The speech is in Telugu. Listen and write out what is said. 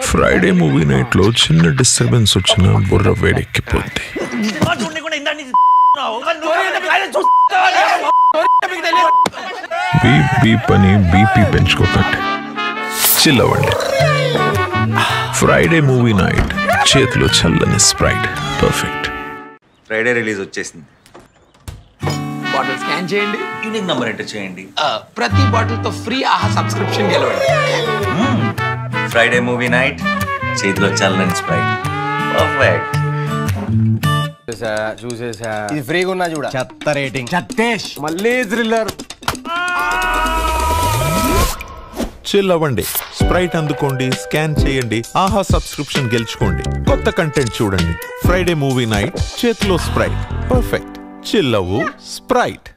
ఫ్రైడే మూవీ నైట్ లో చిన్న డిస్టర్బెన్స్ వచ్చిన బుర్ర వేడెక్కిపోద్ది. బీప్ బీప్ అని బీపీ పెంచుకోకండి, చిల్ అవ్వండి. ఫ్రైడే మూవీ నైట్, చేతిలో చల్లని స్ప్రైట్, పర్ఫెక్ట్. ఫ్రైడే రిలీజ్ వచ్చేసింది. బాటిల్ స్కాన్ చేయండి, యూనిక్ నంబర్ ఎంటర్ చేయండి, ప్రతి బాటిల్ తో ఫ్రీ ఆహా సబ్స్క్రిప్షన్ గెలవండి. ఫ్రైడే మూవీ నైట్, చేతిలో చల్లని స్ప్రైట్, పర్ఫెక్ట్. చూసేసా ఇది ఫ్రీగా ఉన్నా చూడ. చెత్త రేటింగ్. సతీష్ మళ్ళీ థ్రిల్లర్. చిల్ అవ్వండి, స్ప్రైట్ అందుకోండి, స్కాన్ చేయండి, ఆహా సబ్స్క్రిప్షన్ గెలుచుకోండి, కొత్త కంటెంట్ చూడండి. ఫ్రైడే మూవీ నైట్, చేతిలో స్ప్రైట్, పర్ఫెక్ట్. చిల్ అవ్వు, స్ప్రైట్.